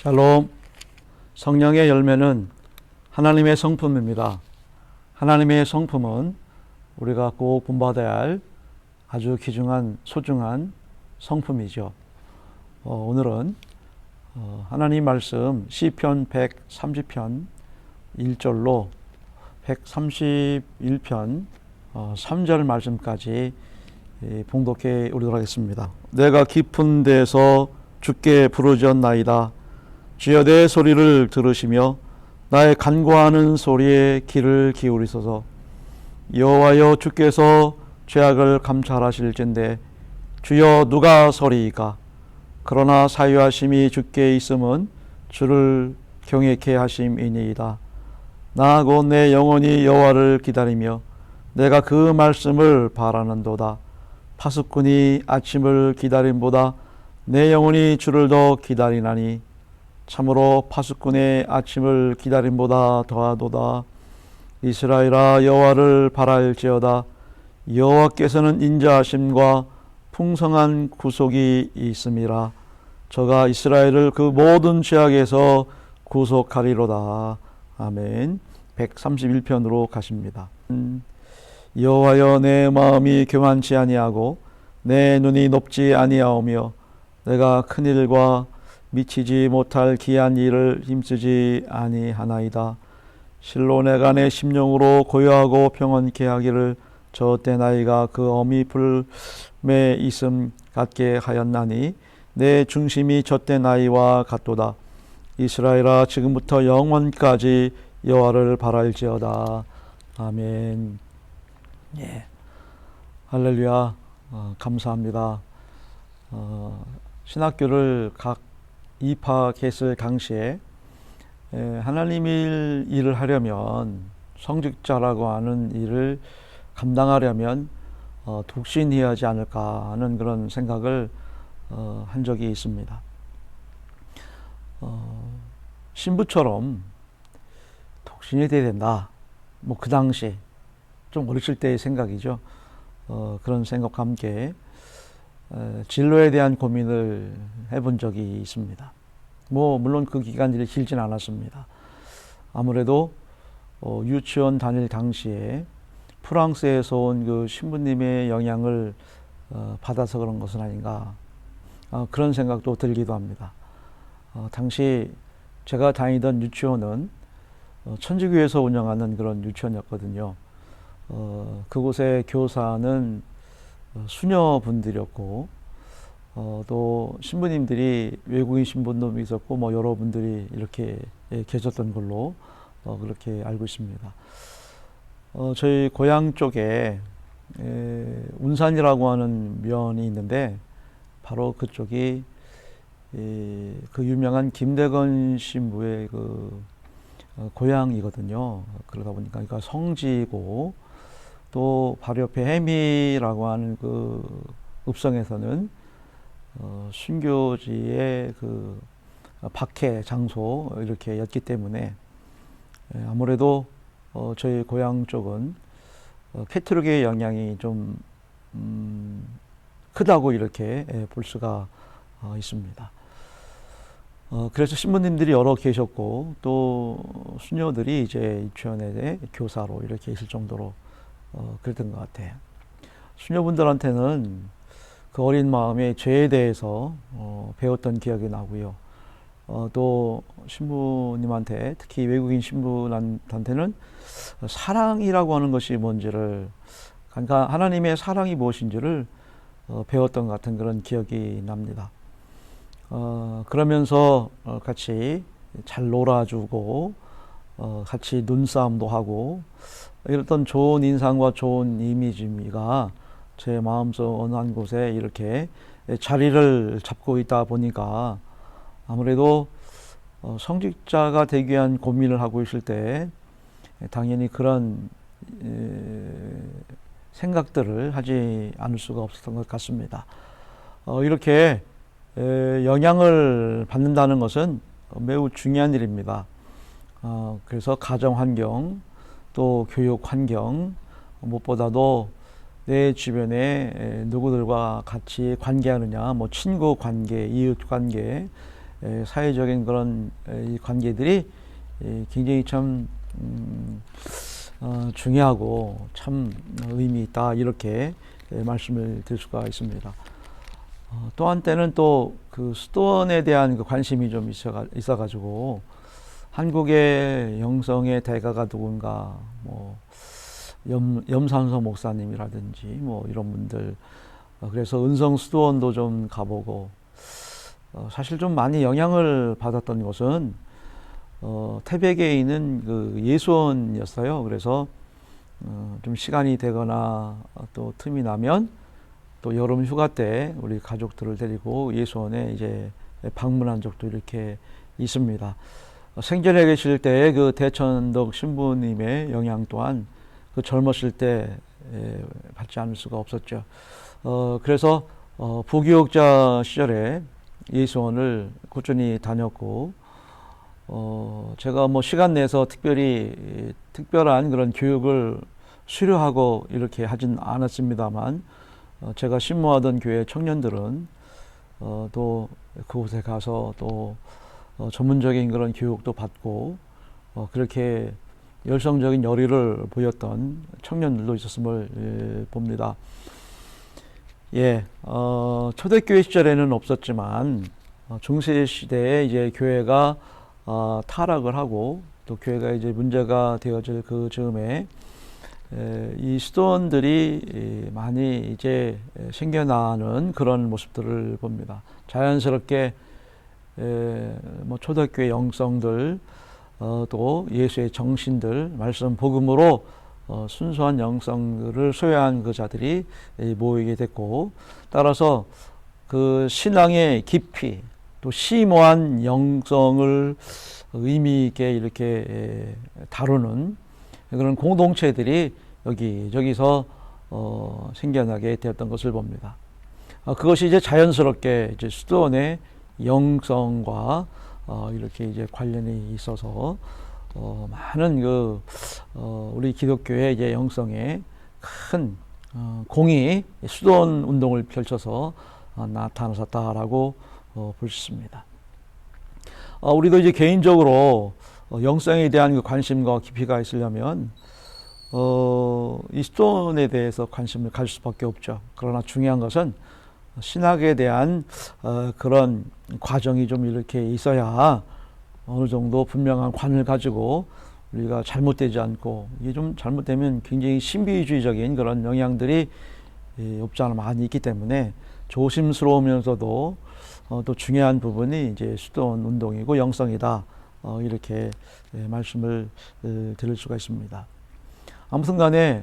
샬롬. 성령의 열매는 하나님의 성품입니다. 하나님의 성품은 우리가 꼭 본받아야 할 아주 귀중한 소중한 성품이죠. 오늘은 하나님 말씀 시편 130편 1절로 131편 3절 말씀까지 봉독해 오도록 하겠습니다. 내가 깊은 데서 주께 부르짖었나이다. 주여 내 소리를 들으시며 나의 간구하는 소리에 귀를 기울이소서. 여호와여, 주께서 죄악을 감찰하실진대 주여 누가 서리이까? 그러나 사유하심이 주께 있음은 주를 경외케 하심이니이다. 나 곧 내 영혼이 여호와를 기다리며 내가 그 말씀을 바라는도다. 파수꾼이 아침을 기다림보다 내 영혼이 주를 더 기다리나니 참으로 파수꾼의 아침을 기다림보다 더하도다. 이스라엘아, 여호와를 바랄지어다. 여호와께서는 인자하심과 풍성한 구속이 있음이라. 저가 이스라엘을 그 모든 죄악에서 구속하리로다. 아멘. 131편으로 가십니다. 여호와여, 내 마음이 교만치 아니하고 내 눈이 높지 아니하오며 내가 큰 일과 미치지 못할 기한 일을 힘쓰지 아니하나이다. 실로 내가 내 심령으로 고요하고 평온케 하기를 저 때 나이가 그 어미 풀매 있음 같게 하였나니 내 중심이 저 때 나이와 같도다. 이스라엘아, 지금부터 영원까지 여호와를 바랄지어다. 아멘. 예. 할렐루야. 감사합니다. 신학교를 각 입학했을 당시에 하나님 일을 하려면, 성직자라고 하는 일을 감당하려면 독신해야 하지 않을까 하는 그런 생각을 한 적이 있습니다. 신부처럼 독신이 돼야 된다. 뭐 그 당시 좀 어렸을 때의 생각이죠. 그런 생각과 함께 진로에 대한 고민을 해본 적이 있습니다. 물론 그 기간이 길진 않았습니다. 아무래도 유치원 다닐 당시에 프랑스에서 온 그 신부님의 영향을 받아서 그런 것은 아닌가, 그런 생각도 들기도 합니다. 당시 제가 다니던 유치원은 천주교에서 운영하는 그런 유치원이었거든요. 그곳의 교사는 수녀분들이었고, 또 신부님들이 외국인 신부님도 있었고, 여러분들이 이렇게 계셨던 걸로 그렇게 알고 있습니다. 저희 고향 쪽에 운산이라고 하는 면이 있는데, 바로 그쪽이 그 유명한 김대건 신부의 그 고향이거든요. 그러다 보니까 성지고, 또 바로 옆에 해미라고 하는 그 읍성에서는 순교지의 그 박해 장소 이렇게 였기 때문에 아무래도 저희 고향 쪽은 캐톨릭의 영향이 좀 크다고 이렇게 볼 수가 있습니다. 그래서 신부님들이 여러 계셨고, 또 수녀들이 이제 유치원의 교사로 이렇게 있을 정도로 그랬던 것 같아요. 수녀분들한테는 그 어린 마음에 죄에 대해서 배웠던 기억이 나고요. 또 신부님한테, 특히 외국인 신부한테는 사랑이라고 하는 것이 뭔지를, 그러니까 하나님의 사랑이 무엇인지를 배웠던 것 같은 그런 기억이 납니다. 그러면서 같이 잘 놀아주고, 같이 눈싸움도 하고, 이랬던 좋은 인상과 좋은 이미지가 제 마음속 어느 한 곳에 이렇게 자리를 잡고 있다 보니까, 아무래도 성직자가 되기 위한 고민을 하고 있을 때 당연히 그런 생각들을 하지 않을 수가 없었던 것 같습니다. 이렇게 영향을 받는다는 것은 매우 중요한 일입니다. 그래서 가정 환경, 또 교육 환경, 무엇보다도 내 주변에 누구들과 같이 관계하느냐, 친구 관계, 이웃 관계, 사회적인 그런 이 관계들이 굉장히 참 중요하고 참 의미 있다, 이렇게 말씀을 드릴 수가 있습니다. 또 한때는 또 그 수도원에 대한 그 관심이 좀 있어가지고 한국의 영성의 대가가 누군가, 뭐 염산서 목사님이라든지 뭐 이런 분들, 그래서 은성 수도원도 좀 가보고, 사실 좀 많이 영향을 받았던 것은 태백에 있는 그 예수원이었어요. 그래서 좀 시간이 되거나 또 틈이 나면 또 여름 휴가 때 우리 가족들을 데리고 예수원에 이제 방문한 적도 이렇게 있습니다. 생전에 계실 때 그 대천덕 신부님의 영향 또한 그 젊었을 때 받지 않을 수가 없었죠. 그래서 부교육자 시절에 예수원을 꾸준히 다녔고, 제가 뭐 시간 내서 특별히 특별한 그런 교육을 수료하고 이렇게 하진 않았습니다만, 제가 신모하던 교회 청년들은 또 그곳에 가서 또 전문적인 그런 교육도 받고 그렇게 열성적인 열의를 보였던 청년들도 있었음을 봅니다. 초대교회 시절에는 없었지만 중세 시대에 이제 교회가 타락을 하고 또 교회가 이제 문제가 되어질 그 즈음에 이 수도원들이 많이 이제 생겨나는 그런 모습들을 봅니다. 자연스럽게 뭐 초대교회 영성들, 또 예수의 정신들, 말씀 복음으로 순수한 영성들을 소유한 그 자들이 모이게 됐고, 따라서 그 신앙의 깊이 또 심오한 영성을 의미 있게 이렇게 다루는 그런 공동체들이 여기저기서 생겨나게 되었던 것을 봅니다. 그것이 이제 자연스럽게 이제 수도원의 영성과 이렇게 이제 관련이 있어서 많은 우리 기독교의 이제 영성에 큰 공이 수도원 운동을 펼쳐서 나타났다라고 볼 수 있습니다. 우리도 이제 개인적으로 영성에 대한 그 관심과 깊이가 있으려면 이 수도원에 대해서 관심을 가질 수밖에 없죠. 그러나 중요한 것은 신학에 대한 그런 과정이 좀 이렇게 있어야 어느 정도 분명한 관을 가지고 우리가 잘못되지 않고, 이게 좀 잘못되면 굉장히 신비주의적인 그런 영향들이 없지 않아 많이 있기 때문에 조심스러우면서도 또 중요한 부분이 이제 수도원 운동이고 영성이다, 이렇게 말씀을 드릴 수가 있습니다. 아무튼 간에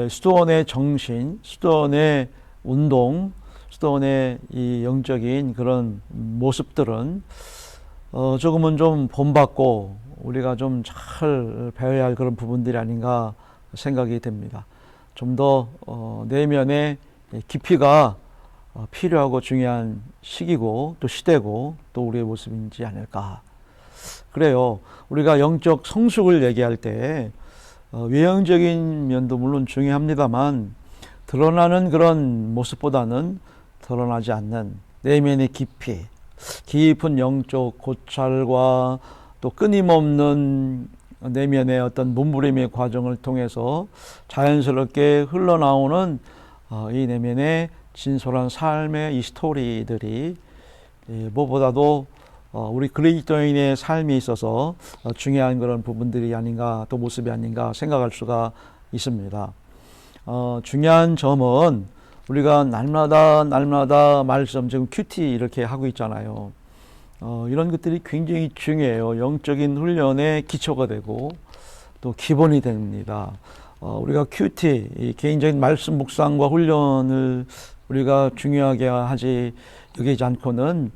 수도원의 정신, 수도원의 운동, 수도원의 이 영적인 그런 모습들은 조금은 좀 본받고 우리가 좀 잘 배워야 할 그런 부분들이 아닌가 생각이 됩니다. 좀 더 내면의 깊이가 필요하고 중요한 시기고 또 시대고 또 우리의 모습인지 아닐까. 그래요. 우리가 영적 성숙을 얘기할 때 외형적인 면도 물론 중요합니다만, 드러나는 그런 모습보다는 드러나지 않는 내면의 깊이, 깊은 영적 고찰과 또 끊임없는 내면의 어떤 몸부림의 과정을 통해서 자연스럽게 흘러나오는 이 내면의 진솔한 삶의 이 스토리들이 무엇보다도 우리 그리스도인의 삶에 있어서 중요한 그런 부분들이 아닌가, 또 모습이 아닌가 생각할 수가 있습니다. 중요한 점은 우리가 날마다 말씀, 지금 큐티 이렇게 하고 있잖아요. 이런 것들이 굉장히 중요해요. 영적인 훈련의 기초가 되고 또 기본이 됩니다. 우리가 큐티, 이 개인적인 말씀 묵상과 훈련을 우리가 중요하게 하지 여기지 않고는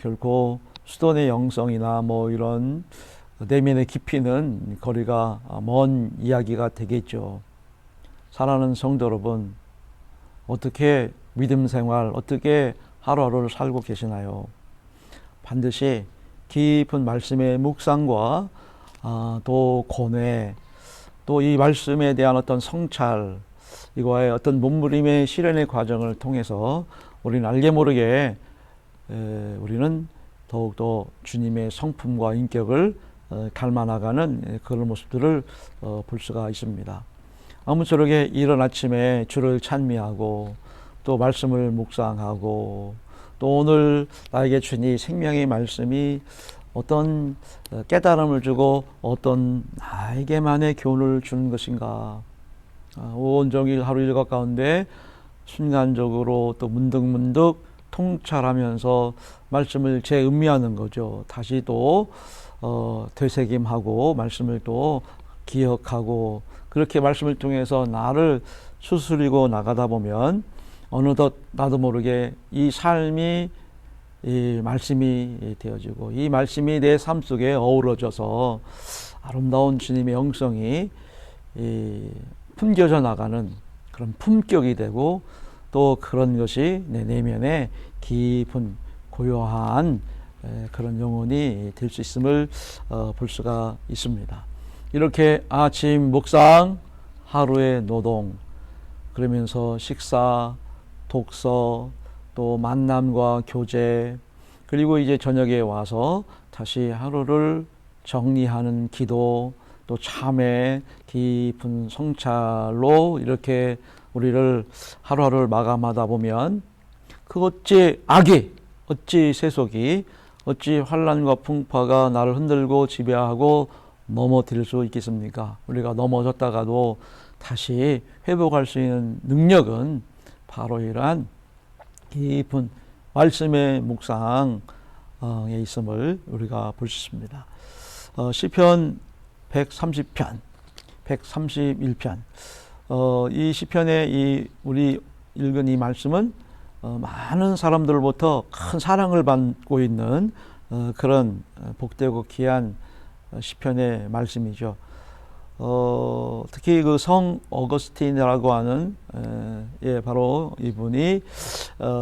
결코 수도원의 영성이나 뭐 이런 내면의 깊이는 거리가 먼 이야기가 되겠죠. 사랑하는 성도 여러분, 어떻게 믿음 생활, 어떻게 하루하루를 살고 계시나요? 반드시 깊은 말씀의 묵상과 또 고뇌, 또 이 말씀에 대한 어떤 성찰, 이거의 어떤 몸부림의 실현의 과정을 통해서 우리는 알게 모르게 우리는 더욱더 주님의 성품과 인격을 닮아나가는 그런 모습들을 볼 수가 있습니다. 아무쪼록 이른 아침에 주를 찬미하고 또 말씀을 묵상하고 또 오늘 나에게 주니 생명의 말씀이 어떤 깨달음을 주고 어떤 나에게만의 교훈을 주는 것인가. 온종일 하루 일과 가운데 순간적으로 또 문득문득 통찰하면서 말씀을 재음미하는 거죠. 다시 또 되새김하고 말씀을 또 기억하고 그렇게 말씀을 통해서 나를 추스리고 나가다 보면 어느덧 나도 모르게 이 삶이 이 말씀이 되어지고 이 말씀이 내 삶 속에 어우러져서 아름다운 주님의 영성이 품겨져 나가는 그런 품격이 되고 또 그런 것이 내 내면에 깊은 고요한 그런 영혼이 될 수 있음을 볼 수가 있습니다. 이렇게 아침 묵상, 하루의 노동, 그러면서 식사, 독서, 또 만남과 교제, 그리고 이제 저녁에 와서 다시 하루를 정리하는 기도, 또 참회, 깊은 성찰로 이렇게 우리를 하루하루를 마감하다 보면 그 어찌 악이, 어찌 세속이, 어찌 환난과 풍파가 나를 흔들고 지배하고 넘어뜨릴 수 있겠습니까? 우리가 넘어졌다가도 다시 회복할 수 있는 능력은 바로 이러한 깊은 말씀의 묵상에 있음을 우리가 볼 수 있습니다. 시편 130편, 131편. 이 시편의 우리 읽은 이 말씀은 많은 사람들로부터 큰 사랑을 받고 있는 그런 복되고 귀한 시편의 말씀이죠. 특히 그 성 어거스틴이라고 하는 바로 이분이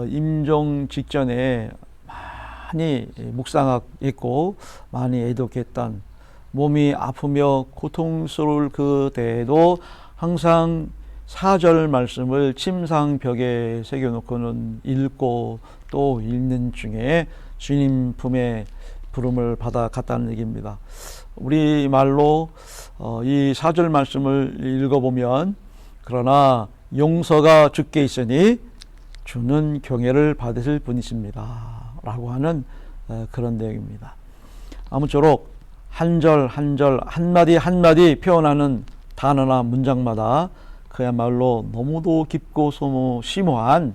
임종 직전에 많이 묵상했고 많이 애독했던, 몸이 아프며 고통스러울 그때에도 항상 4절 말씀을 침상벽에 새겨놓고는 읽고 또 읽는 중에 주님 품에 부름을 받아 갔다는 얘기입니다. 우리말로 이 4절 말씀을 읽어보면, 그러나 용서가 주께 있으니 주는 경애를 받으실 분이십니다 라고 하는 그런 내용입니다. 아무쪼록 한 절 한 절 한마디 한마디 표현하는 단어나 문장마다 그야말로 너무도 깊고 심오한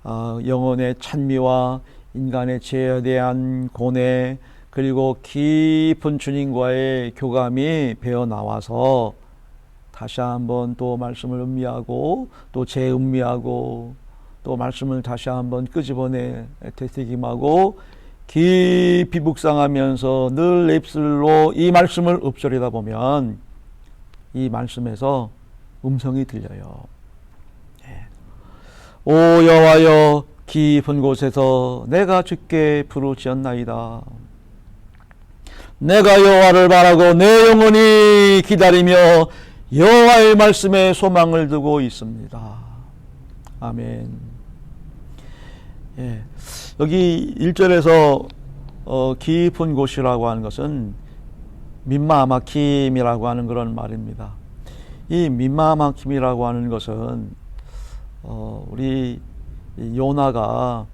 영혼의 찬미와 인간의 죄에 대한 고뇌, 그리고 깊은 주님과의 교감이 배어나와서 다시 한번 또 말씀을 음미하고 또 재음미하고 또 말씀을 다시 한번 끄집어내 되새김하고 깊이 묵상하면서 늘 내 입술로 이 말씀을 읊조리다 보면 이 말씀에서 음성이 들려요. 오 여호와여, 깊은 곳에서 내가 주께 부르짖었나이다. 내가 여호와를 바라고 내 영혼이 기다리며 여호와의 말씀에 소망을 두고 있습니다. 아멘. 여기 1절에서 깊은 곳이라고 하는 것은 민마마킴이라고 하는 그런 말입니다. 이 민마마킴이라고 하는 것은 우리 요나가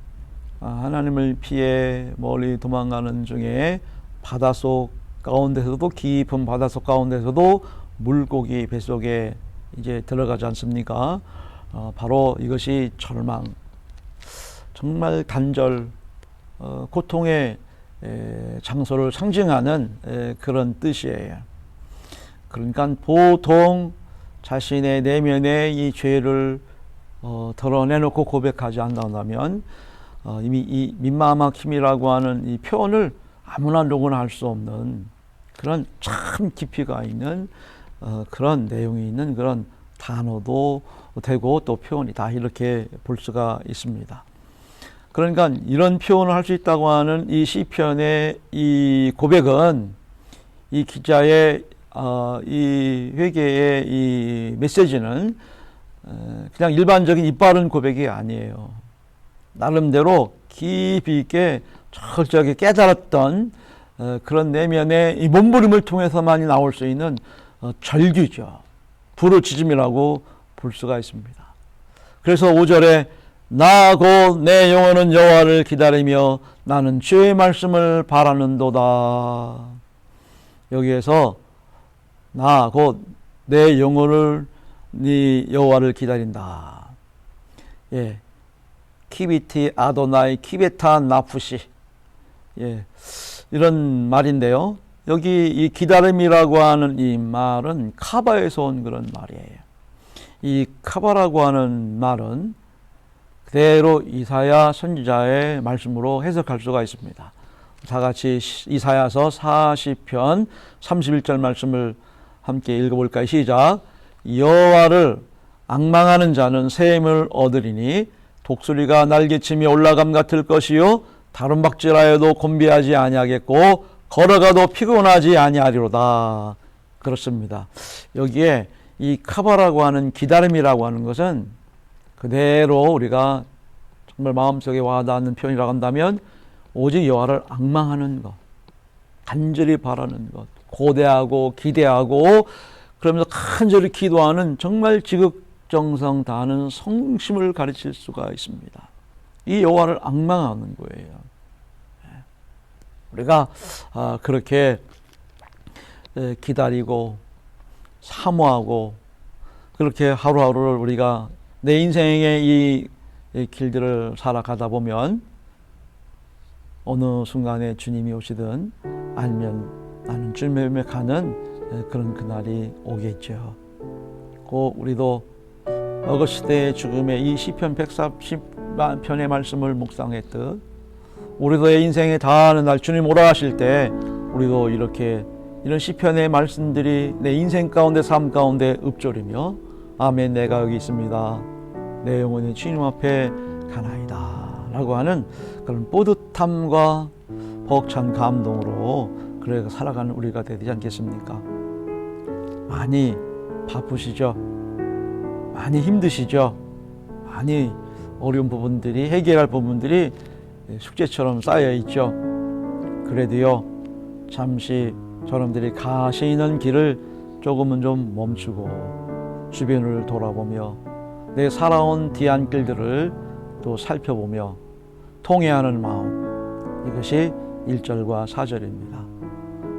하나님을 피해 멀리 도망가는 중에 바닷속 가운데서도, 깊은 바닷속 가운데서도 물고기 뱃속에 이제 들어가지 않습니까? 바로 이것이 절망, 정말 단절, 고통의 장소를 상징하는 그런 뜻이에요. 그러니까 보통 자신의 내면의 이 죄를 드러내놓고 고백하지 않는다면 이미 이 민마마킴이라고 하는 이 표현을 아무나 누구나 할 수 없는 그런 참 깊이가 있는 그런 내용이 있는 그런 단어도 되고 또 표현이다, 이렇게 볼 수가 있습니다. 그러니까 이런 표현을 할 수 있다고 하는 이 시편의 이 고백은 이 기자의 이 회개의 이 메시지는 그냥 일반적인 입 바른 고백이 아니에요. 나름대로 깊이 있게 철저하게 깨달았던 그런 내면의 이 몸부림을 통해서만이 나올 수 있는 절규죠. 부르짖음이라고 볼 수가 있습니다. 그래서 5절에 나 곧 내 영혼은 여호와를 기다리며 나는 주의 말씀을 바라는도다. 여기에서 나 곧 내 영혼을 네 여호와를 기다린다. 예, 키비티 아도나이 키베타 나푸시. 예, 이런 말인데요. 여기 이 기다림이라고 하는 이 말은 카바에서 온 그런 말이에요. 이 카바라고 하는 말은 그대로 이사야 선지자의 말씀으로 해석할 수가 있습니다. 다 같이 이사야서 40편 31절 말씀을 함께 읽어볼까요? 시작. 여호와를 앙망하는 자는 새 힘을 얻으리니 독수리가 날개치며 올라감 같을 것이요 다름박질하여도 곤비하지 아니하겠고 걸어가도 피곤하지 아니하리로다. 그렇습니다. 여기에 이 카바라고 하는 기다림이라고 하는 것은 그대로 우리가 정말 마음속에 와닿는 표현이라고 한다면 오직 여호와를 앙망하는 것, 간절히 바라는 것, 고대하고 기대하고 그러면서 간절히 기도하는 정말 지극정성 다하는 성심을 가르칠 수가 있습니다. 이 여호와를 앙망하는 거예요. 우리가 그렇게 기다리고 사모하고 그렇게 하루하루를 우리가 내 인생의 이 길들을 살아가다 보면 어느 순간에 주님이 오시든 아니면 나는 주님에 가는 그런 그날이 오겠죠. 꼭 우리도 어거스트의 죽음의 이 시편 140편의 말씀을 묵상했듯 우리도 내 인생에 다하는 날 주님 오라 하실 때 우리도 이렇게 이런 시편의 말씀들이 내 인생 가운데 삶 가운데 읊조리며 아멘 내가 여기 있습니다. 내 영혼이 주님 앞에 가나이다 라고 하는 그런 뿌듯함과 벅찬 감동으로 그래 살아가는 우리가 되지 않겠습니까? 많이 바쁘시죠? 많이 힘드시죠? 많이 어려운 부분들이 해결할 부분들이 숙제처럼 쌓여 있죠. 그래도요 잠시 저놈들이 가시는 길을 조금은 좀 멈추고 주변을 돌아보며 내 살아온 뒤안길들을 또 살펴보며 통회하는 마음, 이것이 1절과 4절입니다.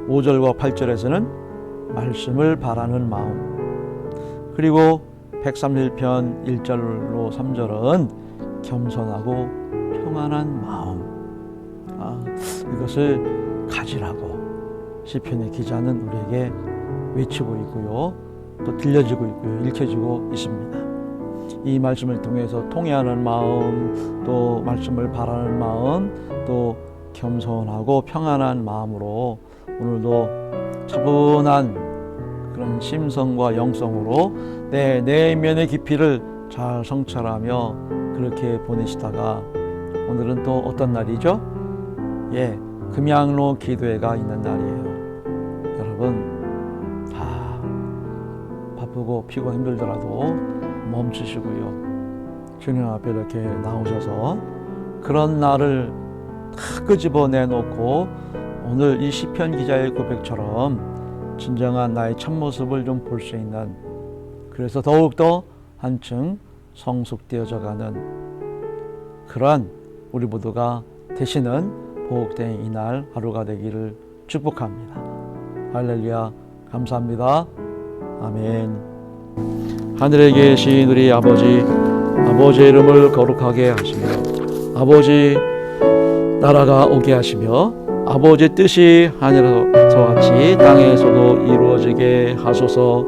5절과 8절에서는 말씀을 바라는 마음, 그리고 131편 1절로 3절은 겸손하고 평안한 마음, 이것을 가지라고 시편의 기자는 우리에게 외치고 있고요, 또 들려지고 있고요, 읽혀지고 있습니다. 이 말씀을 통해서 통회하는 마음, 또 말씀을 바라는 마음, 또 겸손하고 평안한 마음으로 오늘도 차분한 그런 심성과 영성으로 내 내면의 깊이를 잘 성찰하며 그렇게 보내시다가 오늘은 또 어떤 날이죠? 예, 금양로 기도회가 있는 날이에요. 여러분 다 바쁘고 피곤 힘들더라도 멈추시고요, 주님 앞에 이렇게 나오셔서 그런 날을 다 끄집어 내놓고 오늘 이 시편 기자의 고백처럼 진정한 나의 참모습을 좀 볼 수 있는, 그래서 더욱더 한층 성숙되어져 가는 그러한 우리 모두가 되시는 복된 이날 하루가 되기를 축복합니다. 할렐루야, 감사합니다. 아멘. 하늘에 계신 우리 아버지, 아버지의 이름을 거룩하게 하시며 아버지 나라가 오게 하시며 아버지의 뜻이 하늘에서 같이 땅에서도 이루어지게 하소서.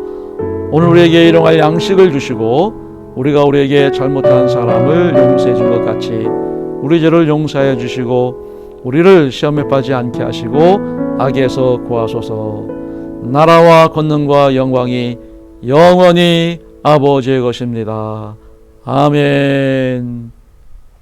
오늘 우리에게 일용할 양식을 주시고 우리가 우리에게 잘못한 사람을 용서해 준 것 같이 우리 죄를 용서해 주시고 우리를 시험에 빠지지 않게 하시고 악에서 구하소서. 나라와 권능과 영광이 영원히 아버지의 것입니다. 아멘.